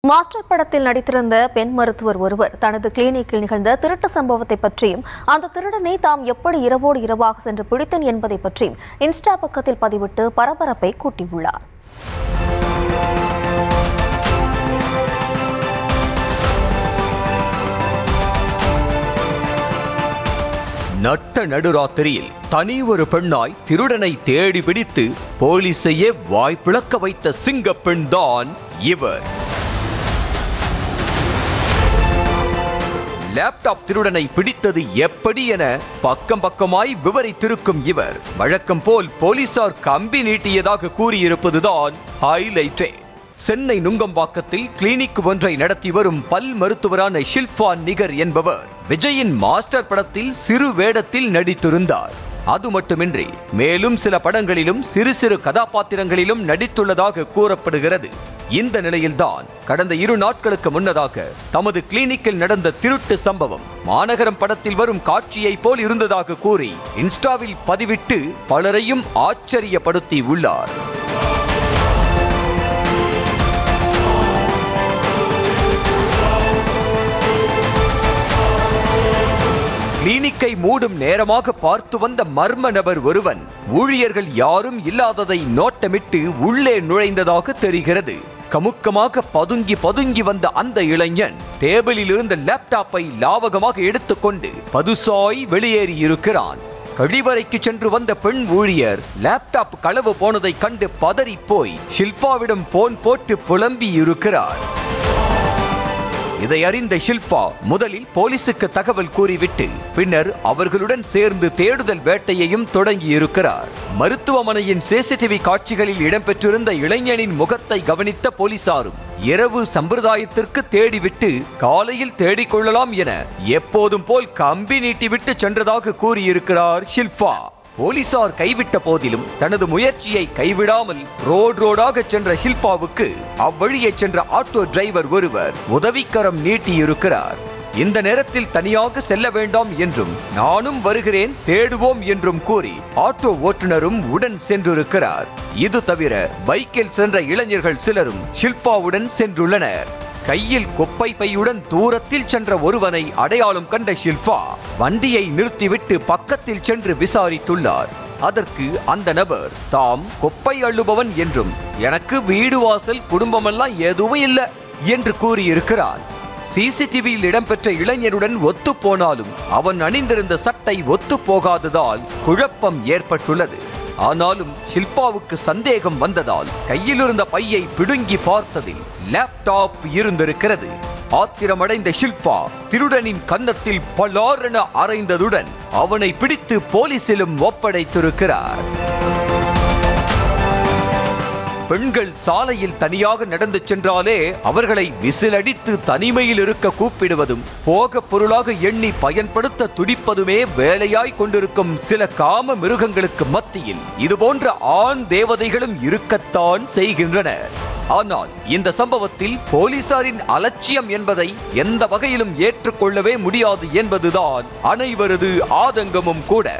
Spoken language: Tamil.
மாஸ்டர் படத்தில் நடித்திருந்த பெண் மருத்துவர் ஒருவர் தனது கிளினிக்கில் நிகழ்ந்த திருட்டு சம்பவத்தை பற்றியும் அந்த திருடனை தாம் எப்படி இரவோடு இரவாக சென்று பிடித்தேன் என்பதை பற்றியும் இன்ஸ்டா பக்கத்தில் பதிவிட்டு பரபரப்பை கூட்டியுள்ளார். நட்ட நடுராத்திரியில் தனி ஒரு பெண்ணாய் திருடனை தேடி பிடித்து போலீசையே வாய்ப்பிழக்க வைத்த சிங்கப்பெண் தான் இவர். லேப்டாப் திருடனை பிடித்தது எப்படி என பக்கம் பக்கமாய் விவரித்திருக்கும் இவர் வழக்கம் போல் போலீசார் கம்பி நீட்டியதாக கூறியிருப்பதுதான் ஹைலைட்டே. சென்னை நுங்கம்பாக்கத்தில் கிளினிக் ஒன்றை நடத்தி வரும் பல் மருத்துவரான ஷில்பா நிகர் என்பவர் விஜயின் மாஸ்டர் படத்தில் சிறு வேடத்தில் நடித்திருந்தார். அது மட்டுமின்றி மேலும் சில படங்களிலும் சிறு சிறு கதாபாத்திரங்களிலும் நடித்துள்ளதாக கூறப்படுகிறது. இந்த நிலையில்தான் கடந்த 2 நாட்களுக்கு முன்னதாக தமது கிளினிக்கில் நடந்த திருட்டு சம்பவம் மாநகரம் படத்தில் வரும் காட்சியை போல் இருந்ததாக கூறி இன்ஸ்டாவில் பதிவிட்டு பலரையும் ஆச்சரியப்படுத்தி உள்ளார். கிளினிக்கை மூடும் நேரமாக பார்த்து வந்த மர்ம நபர் ஒருவன் ஊழியர்கள் யாரும் இல்லாததை நோட்டமிட்டு உள்ளே நுழைந்ததாக தெரிகிறது. கமுக்கமாக பதுங்கி வந்த அந்த இளைஞன் டேபிளில் இருந்த லேப்டாப்பை லாவகமாக எடுத்துக்கொண்டு பதுசாய் வெளியேறி இருக்கிறான். கழிவறைக்கு சென்று வந்த பெண் ஊழியர் லேப்டாப் களவு போனதை கண்டு பதறி போய் ஷில்பாவிடம் போன் போட்டு புலம்பி இருக்கிறார். இதை அறிந்த ஷில்பா முதலில் போலீசுக்கு தகவல் கூறிவிட்டு பின்னர் அவர்களுடன் சேர்ந்து தேடுதல் வேட்டையையும் தொடங்கி இருக்கிறார். மருத்துவமனையின் சிசிடிவி காட்சிகளில் இடம்பெற்றிருந்த இளைஞனின் முகத்தை கவனித்த போலீசாரும் இரவு சம்பிரதாயத்திற்கு தேடிவிட்டு காலையில் தேடிக்கொள்ளலாம் என எப்போதும் போல் கம்பி நீட்டிவிட்டு சென்றதாக கூறியிருக்கிறார் ஷில்பா. போலீசார் கைவிட்ட போதிலும் தனது முயற்சியை கைவிடாமல் ரோடாக சென்ற ஷில்பாவுக்கு அவ்வழியே சென்ற ஆட்டோ டிரைவர் ஒருவர் உதவிக்கரம் நீட்டியிருக்கிறார். இந்த நேரத்தில் தனியாக செல்ல வேண்டாம் என்றும் நானும் வருகிறேன் தேடுவோம் என்றும் கூறி ஆட்டோ ஓட்டுநரும் உடன் சென்றிருக்கிறார். இது தவிர பைக்கில் சென்ற இளைஞர்கள் சிலரும் ஷில்பாவுடன் சென்றுள்ளனர். கையில் குப்பை பையுடன் தூரத்தில் சென்ற ஒருவனை அடையாளம் கண்ட ஷில்பா வண்டியை நிறுத்திவிட்டு பக்கத்தில் சென்று விசாரித்துள்ளார். அதற்கு அந்த நபர் தாம் குப்பை அள்ளுபவன் என்றும் எனக்கு வீடு வாசல் குடும்பமெல்லாம் எதுவும் இல்லை என்று கூறியிருக்கிறான். சிசிடிவியில் இடம்பெற்ற இளைஞனுடன் ஒத்து போனாலும் அவன் அணிந்திருந்த சட்டை ஒத்து போகாததால் குழப்பம் ஏற்பட்டுள்ளது. ஆனாலும் ஷில்பாவுக்கு சந்தேகம் வந்ததால் கையில் இருந்த பையை பிடுங்கி பார்த்ததில் லேப்டாப் இருந்திருக்கிறது. ஆத்திரமடைந்த ஷில்பா திருடனின் கன்னத்தில் பலாரென அறைந்ததுடன் அவனை பிடித்து போலீசிலும் ஒப்படைத்திருக்கிறார். பெண்கள் சாலையில் தனியாக நடந்து சென்றாலே அவர்களை விசிலடித்து தனிமையில் இருக்க கூப்பிடுவதும் போக பொருளாக எண்ணி பயன்படுத்த துடிப்பதுமே வேலையாய் கொண்டிருக்கும் சில காம மிருகங்களுக்கு மத்தியில் இதுபோன்ற ஆண் தேவதைகளும் இருக்கத்தான் செய்கின்றனர். ஆனால் இந்த சம்பவத்தில் போலீசாரின் அலட்சியம் என்பதை எந்த வகையிலும் ஏற்றுக்கொள்ளவே முடியாது என்பதுதான் அனைவரது ஆதங்கமும் கூட.